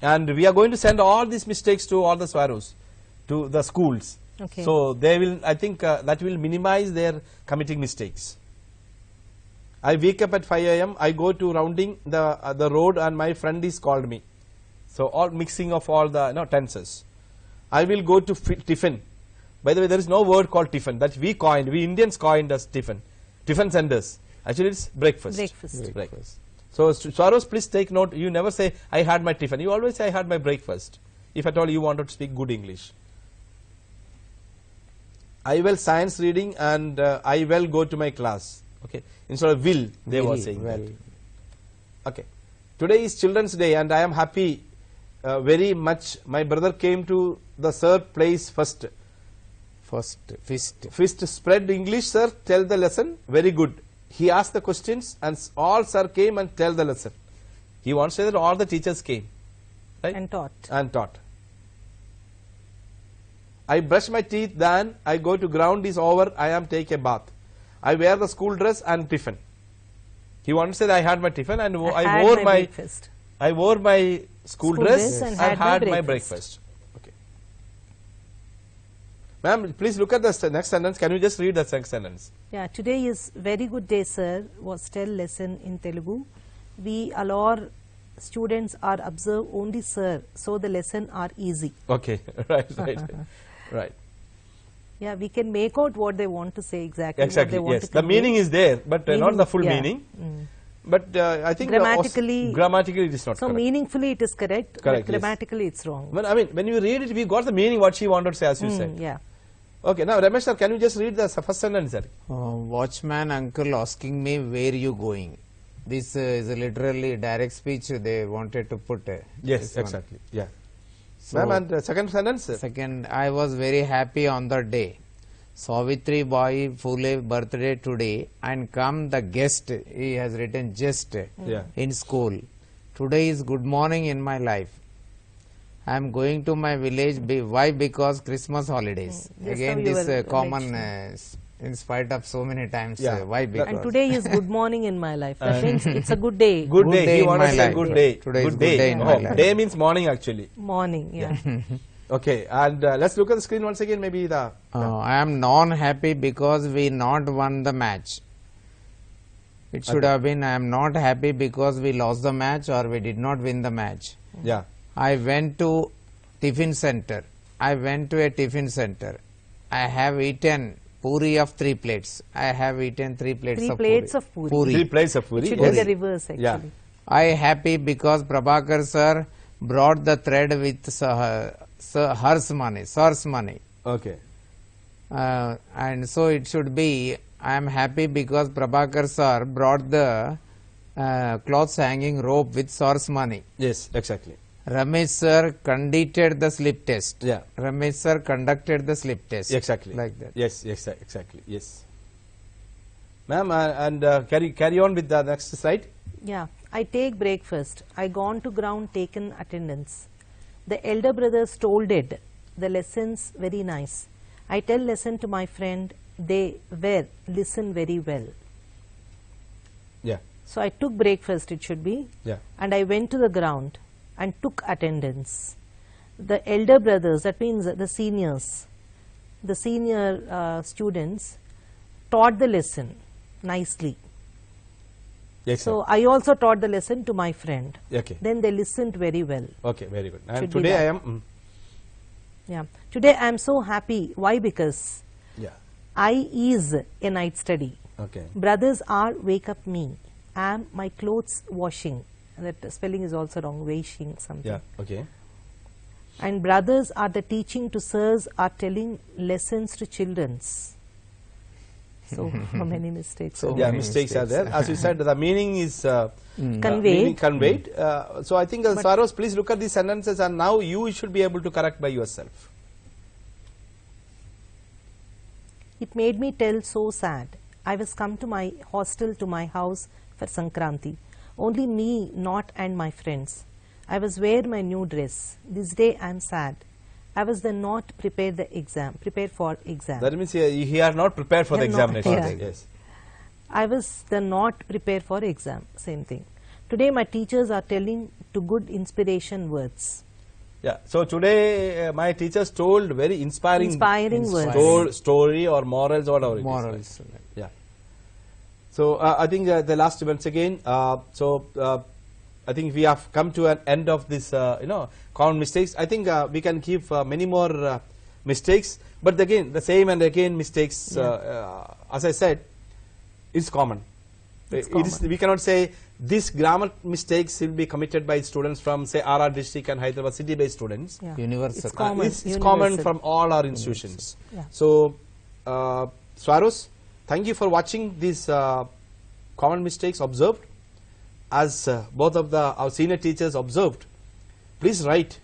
And we are going to send all these mistakes to all the SWREIS, to the schools. Okay. So they will, I think that will minimize their committing mistakes. I wake up at 5 a.m. I go to rounding the road and my friend is called me. So all mixing of all the tenses. I will go to tiffin. By the way, there is no word called tiffin that we Indians coined as tiffin. Tiffin centers. Actually, it's breakfast. Breakfast. So Swaros, please take note. You never say I had my tiffin. You always say I had my breakfast. If at all you wanted to speak good English. I will science reading and I will go to my class. Okay. Instead of will, they were saying that. Okay. Today is Children's Day and I am happy very much. My brother came to the third place first. Fist spread English, sir. Tell the lesson. Very good. He asked the questions and all sir came and tell the lesson. He wants to say that all the teachers came. Right? And taught. I brush my teeth, then I go to ground is over, I am take a bath. I wear the school dress and tiffin. He wants to say that I had my tiffin and I wore my school dress and had my breakfast. Okay. Ma'am, please look at the next sentence. Can you just read the next sentence? Yeah, today is very good day, sir. Was tell lesson in Telugu. We allow students are observe only, sir. So the lesson are easy. Okay, right. Right. Yeah, we can make out what they want to say exactly. Exactly, what they want yes. to The meaning is there, but not the full meaning. But I think grammatically it is not so correct. Meaningfully it is correct, Correct, but grammatically it's wrong. Well, I mean, when you read it, we got the meaning what she wanted to say, as you said. Yeah. Okay, now Ramesh sir, can you just read the first sentence, sir? Watchman uncle asking me where you going. This is literally direct speech they wanted to put. Yes, exactly. Yeah. So, Ma'am, and second sentence? Second, I was very happy on the day. Savitri Bai Phule birthday today and come the guest. He has written just in school. Today is good morning in my life. I am going to my village. Why? Because Christmas holidays. Again, this common. In spite of so many times, why? Because and today is good morning in my life. That means it's a good day. Good day. He wants to say good day. Today is good day in my life. Day means morning actually. Morning, yeah. Okay, and let's look at the screen once again. Maybe the. I am non-happy because we not won the match. It should have been I am not happy because we lost the match or we did not win the match. Yeah. I went to tiffin center. I went to a tiffin center. I have eaten puri of 3 plates. I have eaten 3 plates of puri. 3 plates of puri. It should be the reverse actually. Yeah. I happy because Prabhakar sir brought the thread with sir's money. Okay. And so it should be I am happy because Prabhakar sir brought the clothes hanging rope with sir's money. Yes, exactly. Ramesh sir conducted the slip test. Yeah. Ramesh sir conducted the slip test. Exactly. Like that. Yes, exactly. Yes. Ma'am, and carry on with the next slide. Yeah. I take breakfast. I gone to ground, taken attendance. The elder brother scolded. The lessons very nice. I tell lesson to my friend. They were listen very well. Yeah. So I took breakfast. It should be. Yeah. And I went to the ground and took attendance. The elder brothers, that means the seniors, the senior students taught the lesson nicely. Yes, so I also taught the lesson to my friend. Okay. Then they listened very well. Okay, very good. And Should today I am. Yeah. Today I am so happy. Why? Because I is a night study. Okay. Brothers are wake up me. Am my clothes washing. That spelling is also wrong. Washing something. Yeah. Okay. And brothers are the teaching to sirs are telling lessons to children's. So how many mistakes? So yeah, many mistakes are there. As you said, the meaning is conveyed. So I think, Saros, please look at these sentences, and now you should be able to correct by yourself. It made me tell so sad. I was come to my hostel to my house for Sankranti. Only me, not and my friends. I was wear my new dress. This day I am sad. I was then not prepared for exam. That means he are not prepared for the examination. Yes. I was then not prepared for exam. Same thing. Today my teachers are telling to good inspiration words. Yeah. So today my teachers told very inspiring words. Story or morals or whatever. Morals. Yeah. So I think the last once again. I think we have come to an end of this, common mistakes. I think we can give many more mistakes, but again, the same and again mistakes, as I said, is common. We cannot say this grammar mistakes will be committed by students from, say, RR district and Hyderabad city-based students. Yeah. Universal. It's common. It's common from all our institutions. Yeah. So, TSWREIS, thank you for watching these common mistakes observed. As both of our senior teachers observed, please write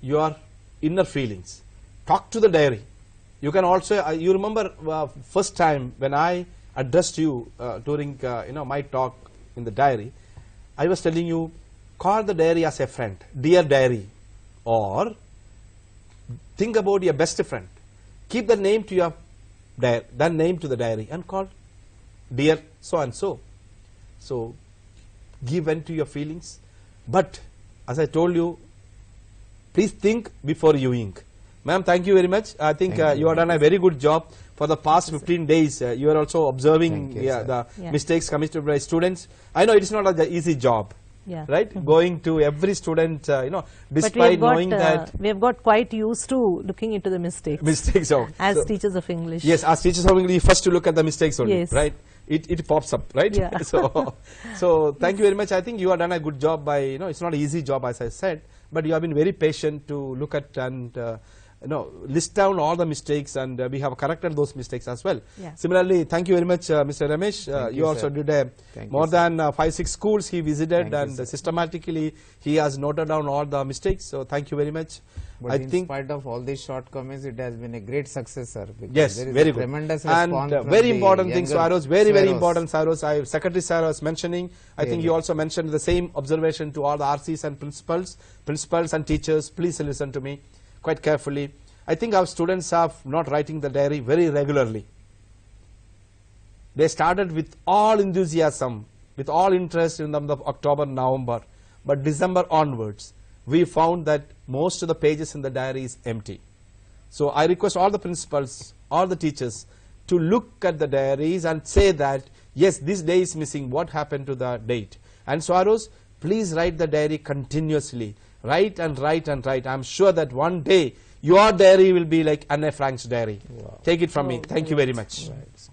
your inner feelings. Talk to the diary. You can also, you remember first time when I addressed you during my talk in the diary, I was telling you, call the diary as a friend, dear diary, or think about your best friend. Keep the name to your diary, that name to the diary, and call dear so and so. So give vent to your feelings, but as I told you, please think before you ink. Ma'am, thank you very much. I think you have done a very good job. For the past 15 days, you are also observing the mistakes committed by students. I know it is not an easy job, right? Going to every student, despite knowing that we have got quite used to looking into the mistakes. As teachers of English. Yes, as teachers of English, first to look at the mistakes only, right? It pops up, right? Yeah. So thank you very much. I think you have done a good job by, it's not an easy job, as I said, but you have been very patient to look at and list down all the mistakes, and we have corrected those mistakes as well. Similarly, thank you very much, Mr. Ramesh. You also did more than 5-6 schools he visited, and systematically he has noted down all the mistakes. So thank you very much. But in spite of all these shortcomings, it has been a great success, sir. Yes, there is very a good. Tremendous And response very important thing, Saros, very important, Saros. Secretary Sir was mentioning. I think you also mentioned the same observation to all the RCs and principals and teachers. Please listen to me quite carefully. I think our students are not writing the diary very regularly. They started with all enthusiasm, with all interest in the month of October, November, but December onwards, we found that most of the pages in the diary is empty. So I request all the principals, all the teachers to look at the diaries and say that, yes, this day is missing, what happened to the date? And TSWREIS, please write the diary continuously. Write and write and write. I am sure that one day your diary will be like Anne Frank's diary. Wow. Take it from me. Thank you very much. Right.